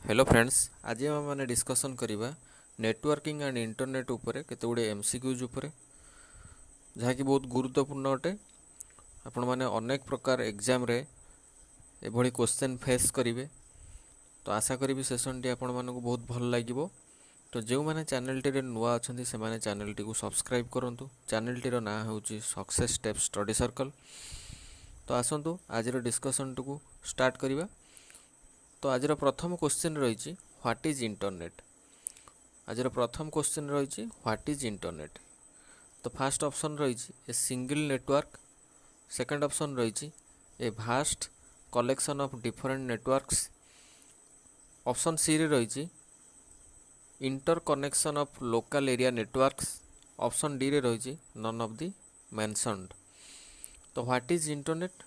Hello friends, आज आम मैंने डिस्कसन करवा नेटवर्किंग एंड इंटरनेट उपरे केते गुडे एमसीक्यूज उपरे जहाँकि बहुत गुरुत्वपूर्ण अटे। आपण मैंने अनेक प्रकार एग्जाम रे एभली क्वेश्चन फेस करेंगे, तो आशा करी सेसन टी आपण मानक बहुत भल लगे। तो जो मैंने चैनल टी नुआ अच्छा से मैंने चैनल टी को सब्सक्राइब करूँ। चैनल टी ना हूँ सक्सेस स्टेप स्टडी सर्कल। तो आसतु आज डिस्कसन टी को स्टार्ट करवा। तो आज प्रथम क्वेश्चन रही व्हाट इज इंटरनेट। आज प्रथम क्वेश्चन रही व्हाट इज इंटरनेट। तो फर्स्ट ऑप्शन रही a single network. Second option रही a vast collection of different networks. Option C रे रही interconnection of local area networks. Option D रे रही नन ऑफ द मेंशन्ड। तो what is internet.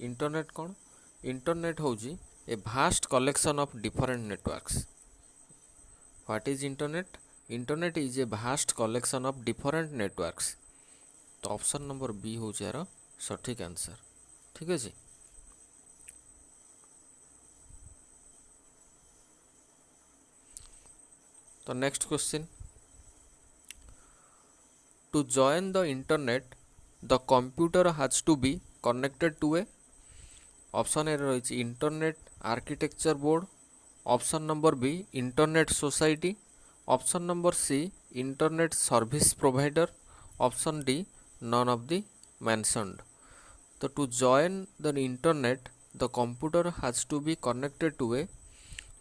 Internet कौन? Internet होजी a vast collection of different networks. What is internet? Internet is a vast collection of different networks. तो option number B हूँ यार सठिक answer. ठीक है। तो next question, to join the internet the computer has to be connected to a. Option A रही internet architecture board. Option number B internet society. Option number C internet service provider. Option D none of the mentioned. तो to join the internet the computer has to be connected to a.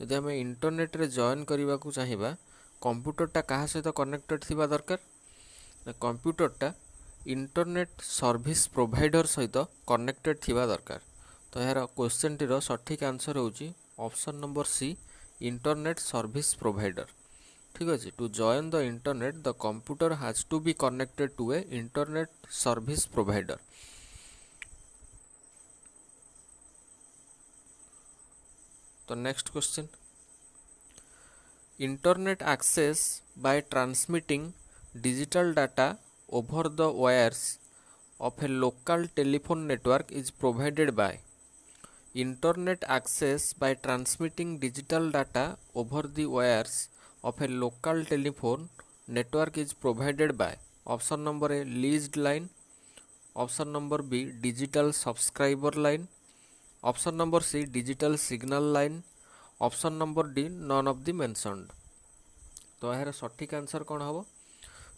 यदि आम internet रे join करने को चाहिए कंप्यूटरटा क्या सहित connected थिबा दरकार? कंप्यूटरटा इंटरनेट सर्विस प्रोवाइडर सहित कनेक्टेड थिबा दरकार। तो यार क्वेश्चन टीर सठिक आंसर होची option number C internet service provider. ठीक अच्छे। To join the internet the computer has to be connected to a internet service provider. तो next question, internet access by transmitting digital data over the wires of a local telephone network is provided by. Internet access by transmitting digital data over the wires of a local telephone network is provided by. Option number A leased line. Option number B digital subscriber line. Option number C digital signal line. Option number D none of the mentioned. तो यार सठिक answer कौन हम?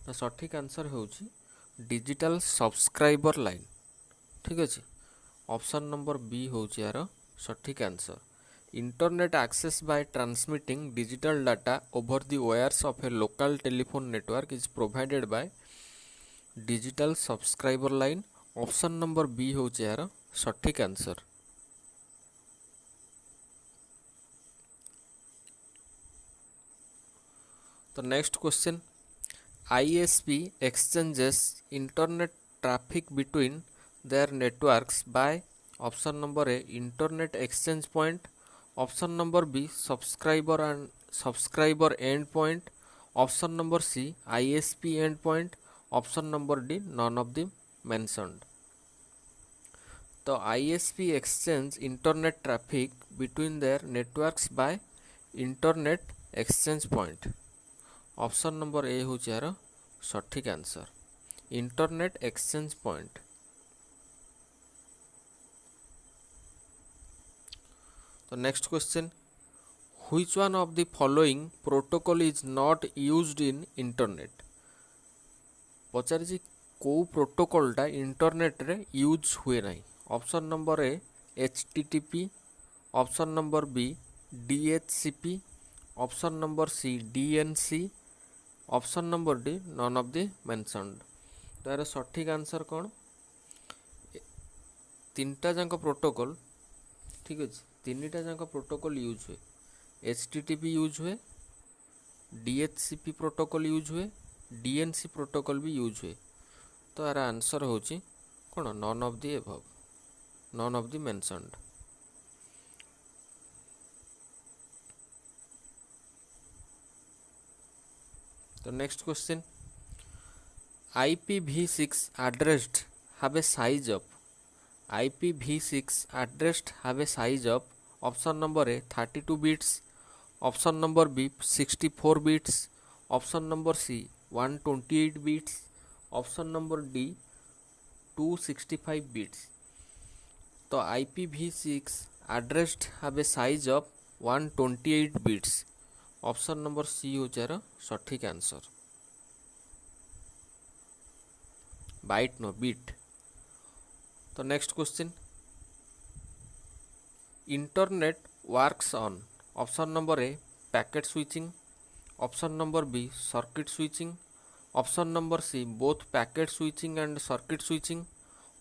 तो सठिक answer होची digital subscriber line. ठीक अच्छे। ऑप्शन नंबर बी हूँ यार सठिक answer. Internet access by transmitting digital data over the wires of a local telephone network is provided by digital subscriber line. Option number B हूँ यार सठिक answer. तो next question, ISP exchanges internet traffic between their networks by option number A internet exchange point, option number B subscriber endpoint, option number C ISP endpoint, option number D none of the mentioned. तो ISP exchange internet traffic between their networks by internet exchange point। Option number A हूँ यार सठिक answer internet exchange point. तो next question, which one of the following protocol is not used in internet. पचारि को प्रोटोकॉलटा internet रे use हुए नहीं। Option number A HTTP, option number B DHCP, option number C DNC, option number D none of the mentioned. तो यार सठिक answer कौन? तीनटा जाक प्रोटोकॉल। ठीक अच्छे। तीनटा जाक प्रोटोकॉल यूज हुए। HTTP यूज हुए, DHCP प्रोटोकॉल यूज हुए, DNC प्रोटोकॉल भी यूज हुए। तो यार आंसर होची कौन? None of the above, none of the mentioned. तो next question, IPv6 addressed have a size of। IPv6 addressed have a size of option number A 32 bits, option number B 64 bits, option number C 128 bits, option number D 265 bits. तो IPv6 addressed have a size of 128 bits। Option number C हो यार सठिक answer, byte no bit. तो next question, internet works on, option number A packet switching, option number B circuit switching, option number C both packet switching and circuit switching,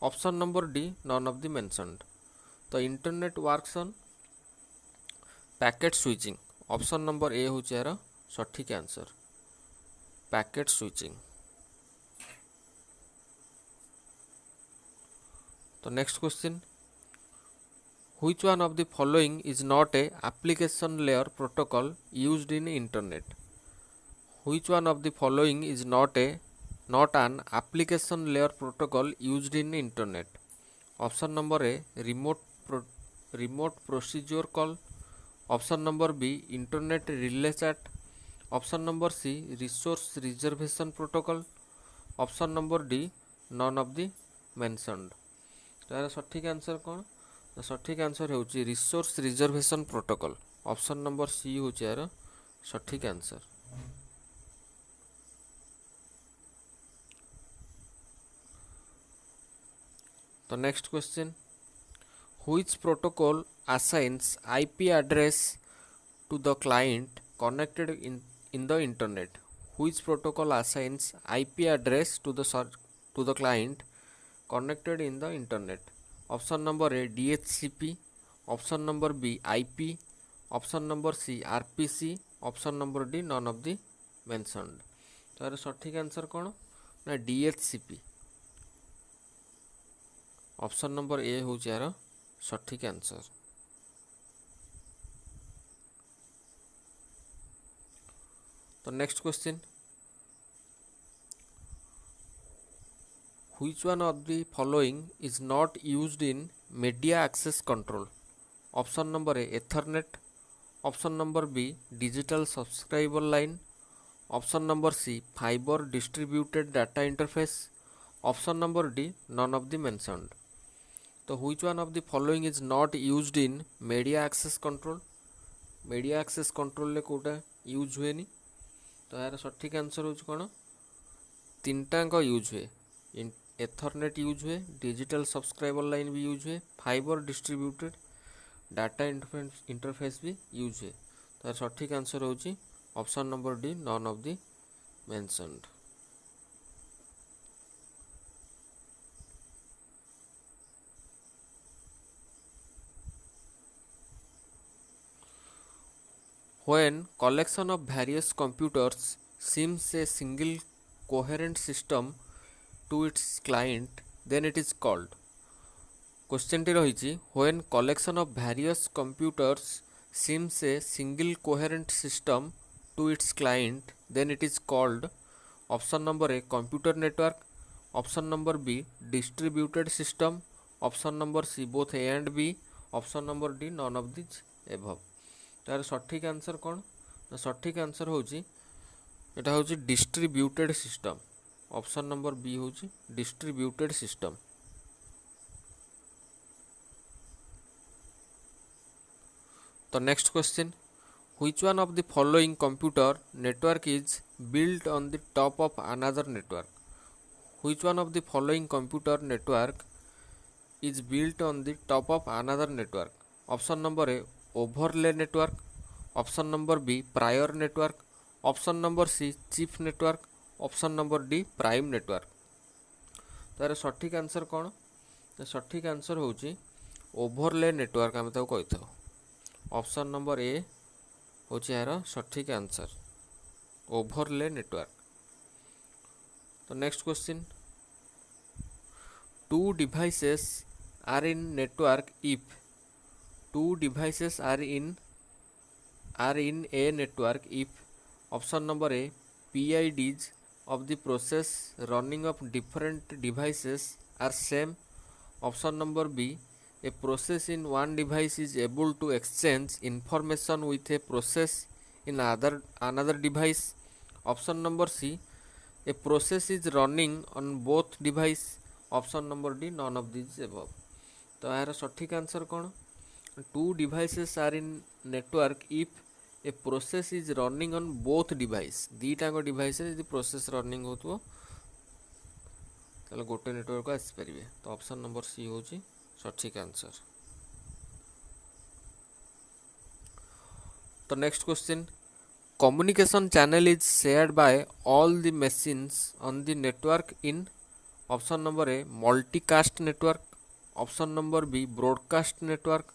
option number D none of the mentioned. तो internet works on packet switching, option number A हूँ यार सठिक answer, packet switching. तो next question, which one of the following is not a application layer protocol used in internet. Which one of the following is not an application layer protocol used in internet. Option number A remote procedure call, option number B internet relay chat, option number C resource reservation protocol, option number D none of the mentioned. तो यार सठिक answer कौन, सठिक answer होची resource reservation protocol, option number C होची यार सठिक answer. तो next question, which protocol assigns IP address to the client connected in the internet। Which protocol assigns IP address to the client connected in the internet। Option number A DHCP, option number B IP, option number C RPC, option number D none of the mentioned. तो यार सठिक answer कौन ना DHCP, option number A हूँ यार सठिक answer. तो next question, which one of the following is not used in media access control. Option number A Ethernet, option number B digital subscriber line, option number C fibre distributed data interface, option number D none of the mentioned. तो which one of the following is not used in media access control. Media access control ले कोटा use हुए नी। तो यार सठिक answer हो कौन, तीनटाक use हुए, एथरनेट यूज हुए, डिजिटल सब्सक्राइबर लाइन भी यूज हुए, फाइबर डिस्ट्रीब्यूटेड डाटा इंटरफेस भी यूज हुए। तो यार सठिक आंसर होची option number D none of the mentioned. When collection of various computers seems a single coherent system to its client, then it is called। Question टी रही when collection of various computers seems a single coherent system to its client, then it is called। Option number A computer network, option number B distributed system, option number C both A and B, option number D none of this above. तार सठिक answer कौन ना सठिक answer होची एटा होची distributed system, option number B होची distributed system. तो next question, which one of the following computer network is built on the top of another network. Which one of the following computer network is built on the top of another network. Option number A overlay network, option number B prior network, option number C chip network, option number D prime network. तार सठिक answer कौन, सठिक answer होची overlay network आम ताको कही था। Option number A होची यार सठिक आंसर ओवरले नेटवर्क। तो next question, two devices are in network if two devices are in a network if option number A PIDs of the process running of different devices are same, option number B A process in one device is able to exchange information with a process in another device. Option number C, a process is running on both device. Option number D, none of these above. तो यार सठिक answer कौन? Two devices are in network if a process is running on both device. दीटाक device यदि process running हो गोटे network आसपारे। तो option number सी हूँ सठिक आंसर। तो next question, communication channel is shared by all the machines on the network in. Option number A multicast network, option number B broadcast network,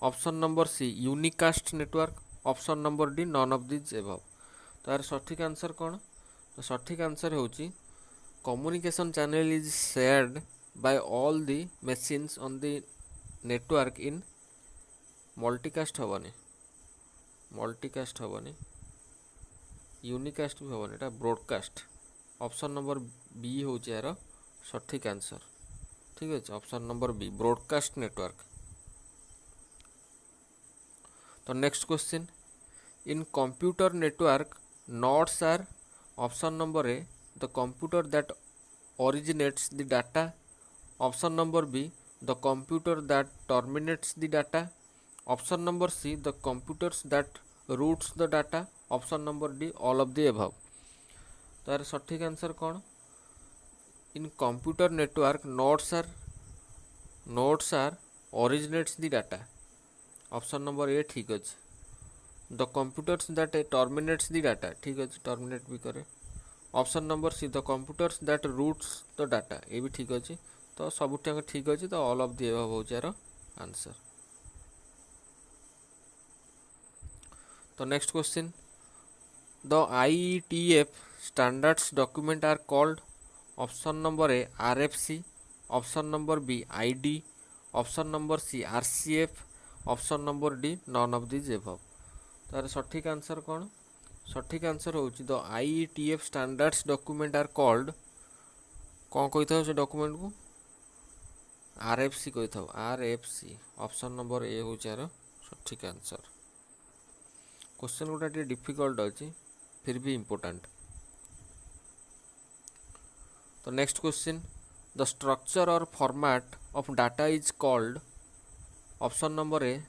option number C unicast network, option number D none of this above. तो यार सठिक answer कौन? तो सठिक answer होची communication channel is shared by all the machines on the network in multicast हेनी, multicast हेनी, unicast भी हेनी, एटा ब्रॉडकास्ट। ऑप्शन नंबर बी हूँ यार सठिक आंसर। ठीक है, option number B broadcast network. तो next question, in computer network nodes are. Option number A the computer that originates the data, option number B the computer that terminates the data, option number C the computers that routes the data, option number D all of the above। तो यार सठिक answer कौन? In computer network nodes are originates the data, option number A ठीक अच्छे। The computers that terminates the data, ठीक अच्छे, terminate भी करे। Option number C the computers that routes the data, ये भी ठीक अच्छे। तो सब ठीक अच्छे। तो ऑल ऑफ द एबव हो यार आंसर। तो next question, the IETF standards document are called. Option number A RFC, option number B ID, option number C RCF, option number D none of this above. तार सठिक answer कौन? सठिक answer हूँ the IETF standards document are called. कौन कही था से document को? RFC कही था, RFC। ऑप्शन नंबर ए हूँ यार सठिक आंसर। क्वेश्चन गोटा टे डिफिकल्ट अच्छी फिर भी इम्पोर्टेंट। तो next question, the structure or format of data is called. Option number A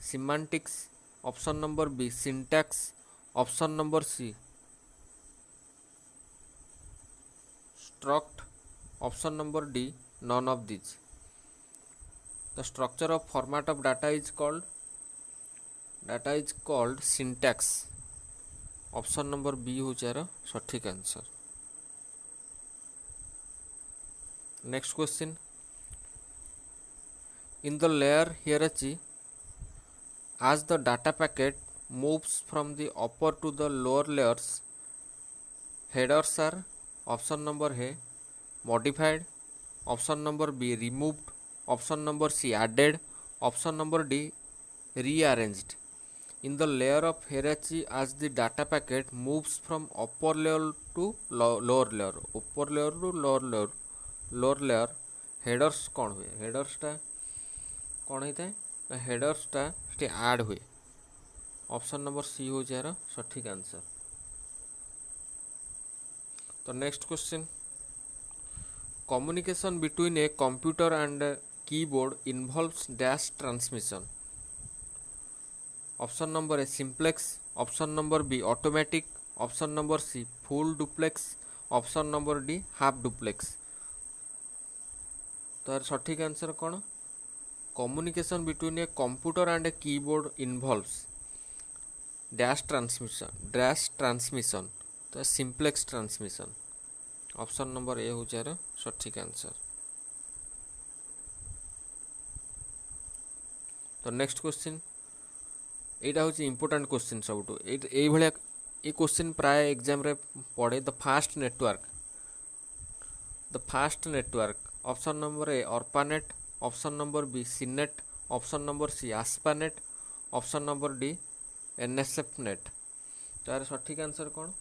semantics, option number B syntax, option number C struct, option number D none of this. The structure of format of data is called syntax. Option number B हो यार सठिक answer. Next question, in the layer hierarchy as the data packet moves from the upper to the lower layers, headers are। option number A modified, option number B removed, option number C added, option number D rearranged। in the layer of hierarchy as the data packet moves from upper layer to lower layer, upper layer to lower layer headers कौन हुए? headers टा कौन होता है ना? हेडर्सटा से add हुए। Option number C हो यार सठिक आंसर। तो next question, communication between a computer and keyboard involves dash transmission. Option number A simplex, option number B automatic, option number C full duplex, option number D half duplex. तो यार सठिक answer कौन? communication between a computer and a keyboard involves dash transmission, तो simplex transmission। Option number A हो यार सठिक answer. तो next question, एटा हूँ इंपोर्टेंट क्वेश्चन सब ये क्वेश्चन प्राय एग्जाम रे पड़े। The first network, option number A ARPANET, option number B CNET, option number C ASPANET, option number D NSF net. तो यार सठिक आंसर कौन?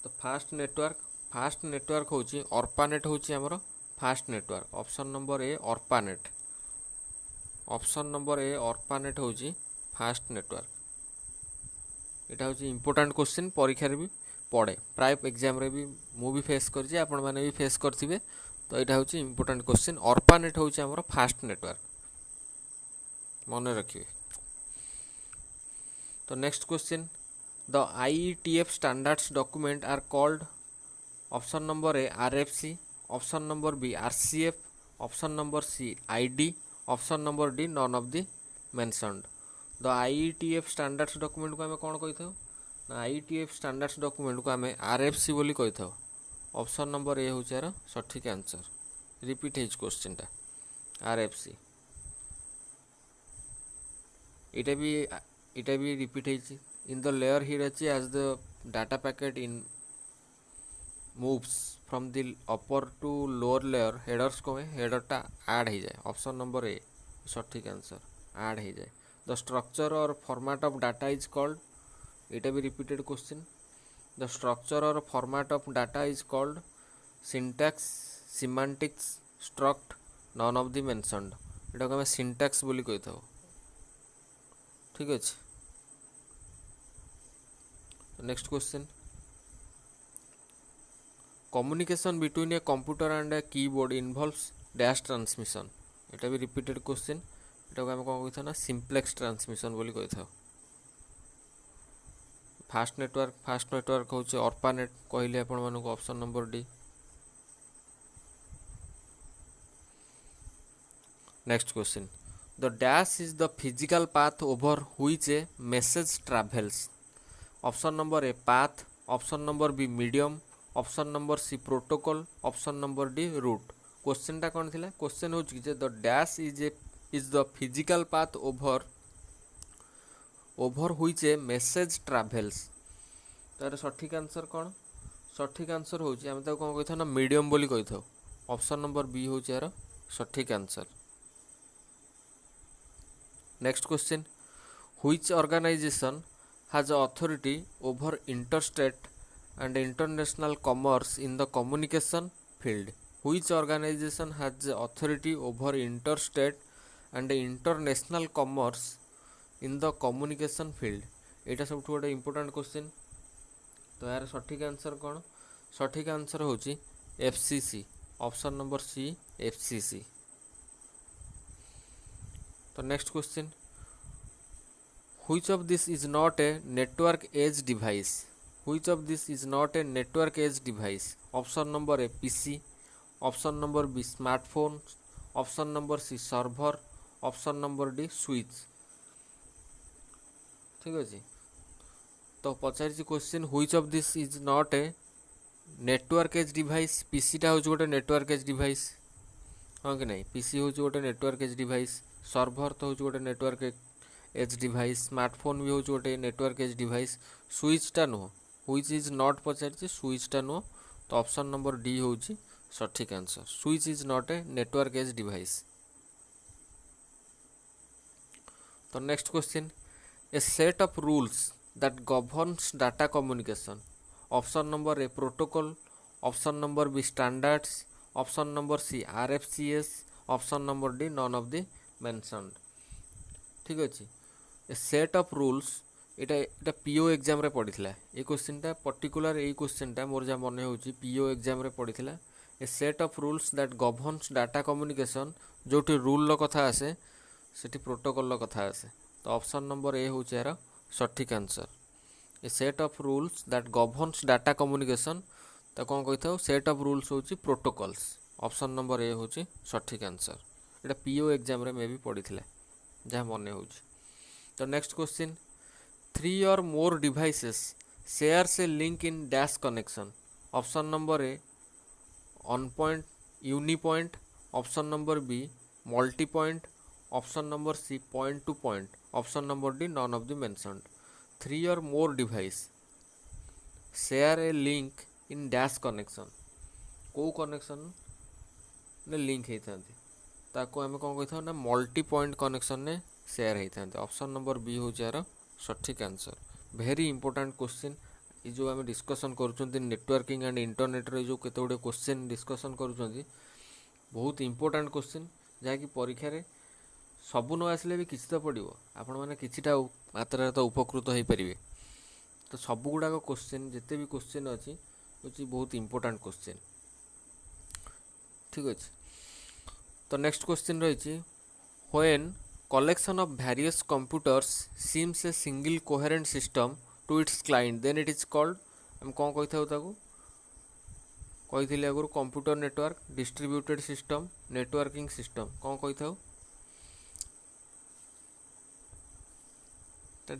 तो फास्ट नेटवर्क हूँ ऑर्पानेट हूँ आमर fast network. Option number A ARPANET. Option number A ARPANET होची fast network. एटा होची इंपोर्टेंट क्वेश्चन, परीक्षा रे भी पड़े, प्राय एग्जाम रे भी मु भी फेस करछि, आपण माने भी फेस करथिबे। तो एटा होची इंपोर्टेंट क्वेश्चन। ऑर्पानेट होची हमर फास्ट नेटवर्क, मन रखिए। तो next question, the IETF standards document are called, option number A RFC, option number B RCF, option number C ID, option number D none of the mentioned. The IETF standards document को आम कौन कही था ना, IETF standards document को आम RFC बोली कही था। ऑप्शन नंबर ए हूँ यार सठिक आंसर। रिपीट हो क्वेश्चन टा RFC, इटा भी रिपीट हो। इन द लेयर हियर अच्छी as the data packet in moves from the upper to lower layer, headers को हेडर टा ऐड हो जाए। ऑप्शन नंबर ए सठिक आंसर, ऐड हो जाए। The structure or format of data is called, इटा भी repeated question. The structure or format of data is called syntax, semantics, struct, non of the mentioned. इटा को हमें सिंटैक्स बोली कही था। ठीक अच्छे। Next question, communication between a computer and a keyboard involves dash transmission. इटा भी रिपीटेड क्वेश्चन। इटा को आम कौन कही था ना, सिंप्लेक्स ट्रांसमिशन बोली कही था। फास्ट नेटवर्क हूँ ऑर्पानेट कहले आपण मानक, option number D. Next question, the dash is the physical path over which a message travels. Option number A path, option number B medium, option number C protocol, option number D route. Question टा कौन थिला, question हो कि the dash is the physical path over which a message travels. तार सठिक answer कौन, सठिक answer होची आम ताको कौन कही था ना, मीडियम बोली कही था। ऑप्शन नंबर बी होची यार सठिक answer. Next question, which organisation has authority over interstate and international commerce in the communication field. Which organization has authority over interstate and international commerce in the communication field? एटा सब गोटे important question. तो यार सठिक answer कौन, सठिक answer होची FCC, option number C FCC। तो next question, which of this is not a network edge device? Which of this is not a network edge device? Option number A PC, option number B smartphone, option number C server, option number D switch। ठीक अच्छे। तो पचार question, which of this is not a network edge device? PC टा हूँ गोटे network edge device, हाँ कि नहीं, PC हूँ गोटे नेटवर्क एज डिवाइस, सर्भर तो हूँ गोटे नेटवर्क एज डिवाइस, स्मार्टफोन भी हूँ गोटे नेटवर्क एज डिवाइस, स्विचटा नुह, व्हिच इज नॉट पचार स्विचटा नुह। तो ऑप्शन नंबर डी हूँ सठिक answer, switch is not a network edge device. तो next question, a set of rules that governs data communication. Option number A protocol, option number B standards, option number C RFCS, option number D none of the mentioned. ठीक अच्छे। A set of rules, इटा PO exam रे पड़ीथिला। ए question टा particular, ए question टा मोर जा मने होची PO एग्जाम रे पड़ीथिला। A set of rules that governs data communication, जोटी रूल लो कथा आसे सेठी प्रोटोकॉल लो कथा आसे। तो ऑप्शन नंबर ए होची यार सठिक answer. A set of rules that governs data communication, तो कौन कही था, सेट ऑफ रूल्स होची प्रोटोकॉल्स। ऑप्शन नंबर ए होची सठिक आंसर। एटा PO एग्जाम रे मे भी पड़ीथिला जहाँ मने होची। तो next question, 3 or more devices shares a link in dash connection. Option number A on point unipoint, option number B multipoint, option number C point to point, option number D none of the mentioned. 3 or more device share a link in dash connection। को connection ने link होता है ताको आम कौन कही था ना, मल्टी पॉइंट कनेक्शन ने शेयर होता है। ऑप्शन नंबर बी हूँ यार सठिक आंसर। भेरी इंपोर्टेंट क्वेश्चन, ये जो आम डिस्कसन कर नेटवर्किंग एंड इंटरनेट रे जो केते गुडे क्वेश्चन डिस्कसन कर बहुत इंपोर्टेंट क्वेश्चन, जहाँकि परीक्षा रे ସବୁ ନ ଆସିଲେ ବି କିଛି ତ ପଡ଼ିବ, ଆପଣମାନେ କିଛିଟା ମାତ୍ରାରେ ତ ଉପକୃତ ହେଇପାରିବେ। ତ ସବୁଗୁଡ଼ାକ କୋଶ୍ଚିନ୍, ଯେତେ ବି କୋଶ୍ଚିନ୍ ଅଛି ହେଉଛି ବହୁତ ଇମ୍ପୋର୍ଟାଣ୍ଟ କୋଶ୍ଚିନ୍। ଠିକ୍ ଅଛି। ତ ନେକ୍ସଟ କୋଶ୍ଚିନ୍ ରହିଛି, when collection of various computers ସିମ୍ସ a single coherent system to its client then it is called. ଆମେ କ'ଣ କହିଥାଉ ତାକୁ? କହିଥିଲି ଆଗରୁ computer network, distributed system, networking system. କ'ଣ କହିଥାଉ?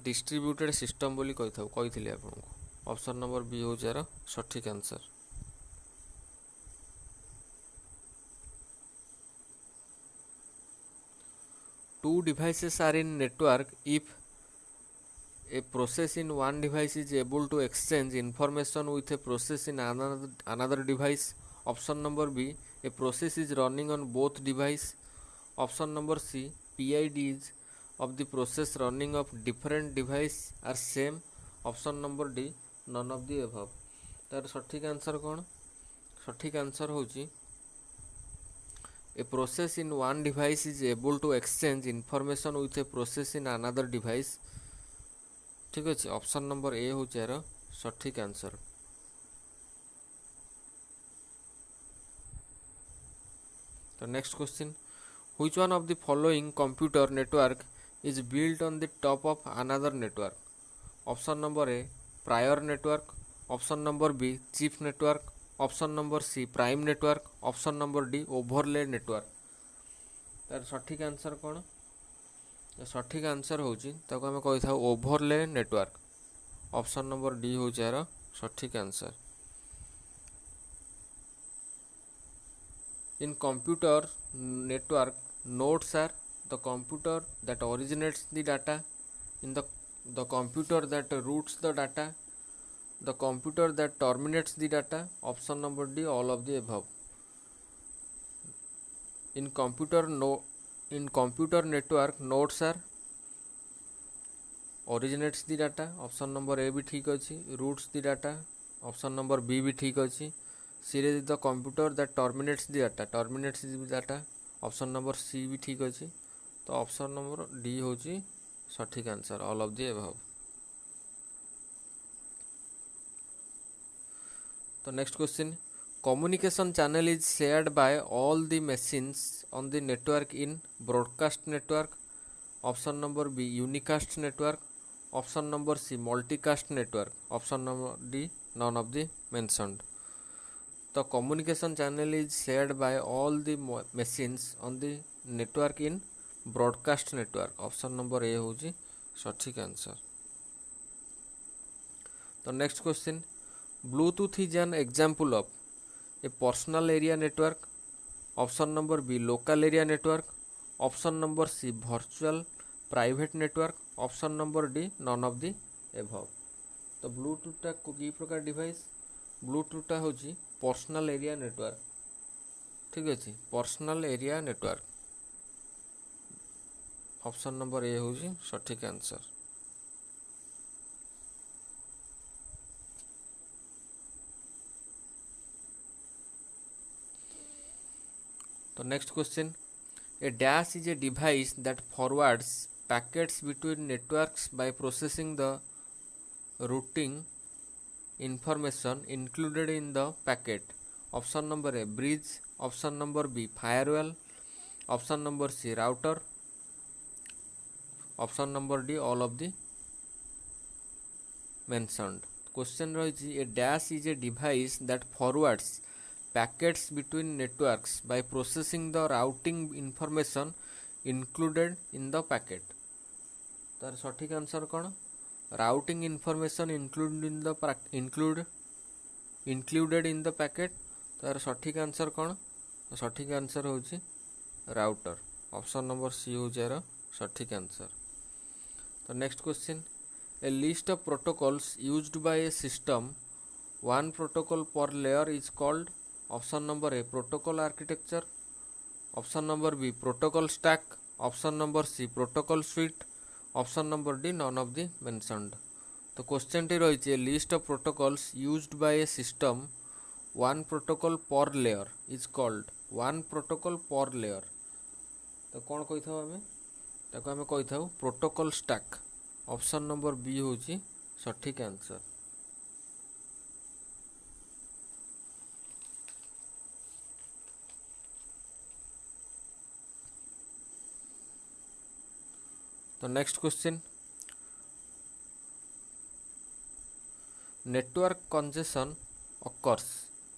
ଡିଷ୍ଟ୍ରିବ୍ୟୁଟେଡ୍ ସିଷ୍ଟମ୍ ବୋଲି କହିଥାଉ, କହିଥିଲି ଆପଣଙ୍କୁ। ଅପସନ୍ ନମ୍ବର ବି ହେଉଛି ଏହାର ସଠିକ୍ answer. Two devices are in network if a process in one device is able to exchange information with a process in another device. Option number B, a process is running on both devices. Option number C, PIDs of the process running of different device are same. Option number D, none of the above. तार सठिक answer कौन? सठिक answer होची a process in one device is able to exchange information with a process in another device. ठीक अच्छे, option number A हूँ यार सठिक आंसर। तो next question, which one of the following computer network is built on the top of another network? Option number A prior network, option number B chief network, option number C prime network, option number D overlay network. तार सठिक answer कौन? सठिक answer होची ताको आमे कहि थाउ overlay network. Option number D होची यार सठिक answer. In computer network nodes are the computer that originates the data, in the computer that routes the data, the computer that terminates the data. Option number D, all of the above. In computer network nodes are originates the data, option number A भी ठीक अच्छी, routes the data, option number B भी ठीक अच्छी, series the computer that terminates the data, terminates the data, option number C भी ठीक अच्छी। तो ऑप्शन नंबर डी होची सठिक answer, all of the above. तो next question, communication channel is shared by all the machines on the network in broadcast network. Option number B unicast network, option number C multicast network, option number D none of the mentioned. तो communication channel is shared by all the machines on the network in broadcast network. Option number A होची सठिक answer. तो next question, Bluetooth is an example of a personal area network. Option number B local area network, option number C virtual private network, option number D none of the above. तो ब्लूटूथटा की प्रकार device? ब्लूटूथटा होची personal area network. ठीक अच्छे, personal area network, option number A होची सठिक answer. तो next question, A dash is a device that forwards packets between networks by processing the routing information included in the packet. Option number A bridge, option number B firewall, option number C router, option number D all of the mentioned. Question रही, a dash is a device that forwards packets between networks by processing the routing information included in the packet. तार सठिक answer कौन? Routing information included in the packet. तार सठिक answer कौन? सठिक answer होची router, option number C हो यार सठिक आंसर। तो next question, a list of protocols used by a system, one protocol per layer is called. Option number A protocol architecture, option number B protocol stack, option number C protocol suite, option number D none of the mentioned. तो question टी रही, list of protocols used by a system, one protocol per layer is called. One protocol per layer तो कौन कही था आम? ताको आमे कहि थाउ protocol stack. Option number B होची सठिक आंसर। तो next question, network congestion occurs।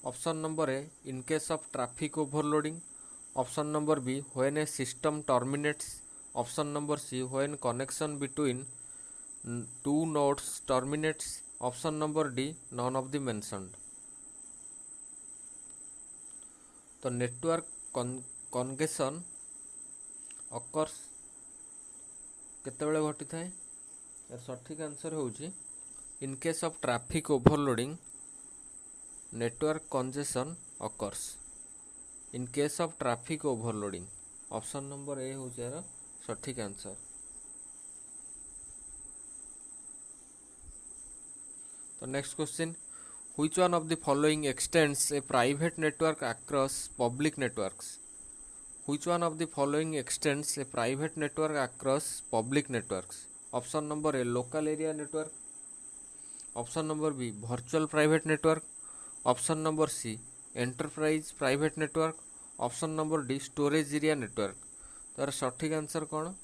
Option number A in case of traffic overloading. Option number B when a system terminates. Option number C when connection between two nodes terminates. Option number D none of the mentioned. तो network congestion occurs केतेबेले घटी थाए? यार सठिक answer होची in case of traffic overloading network congestion occurs in case of traffic overloading. Option number A हो यार सठिक आंसर। तो next question, which one of the following extends a private network across public networks. Which one of the following extends a private network across public networks. Option number A local area network. Option number B virtual private network. Option number C enterprise private network. Option number D storage area network. तार सठिक answer कौन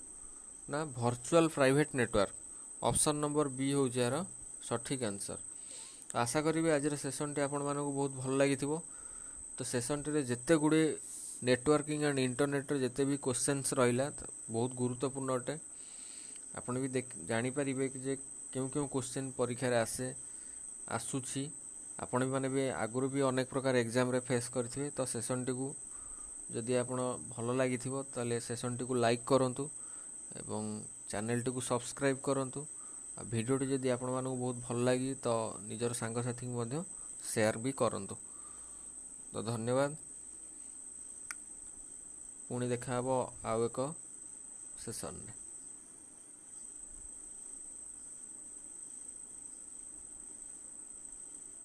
ना virtual private network. Option number B हो यार सठिक answer. आशा करी आज session T आपण मानक बहुत भल लगी। तो सेसन टी जिते गुड़े नेटवर्किंग एंड इंटरनेट जिते भी क्वेश्चंस रहा बहुत गुरुत्वपूर्ण अटे। आपण भी जापर कि जे क्यों क्यों क्वेश्चन परीक्षा रे आसे आसुची। आपण भी माने भी आगुरी भी अनेक प्रकार एग्जाम रे फेस करथिबे। तो सेशन टी को जदि आपण भल लागि थिबो ताले सेशन टी को लाइक करंतु एवं चैनल टी को सब्सक्राइब करंतु। आ वीडियो टी जदि आपण मानकु बहुत भल लागि तो निजर सांग साथी को मध्य शेयर भी करंतु। तो धन्यवाद। पुणी देखा हबो आउ एक सेशन रे।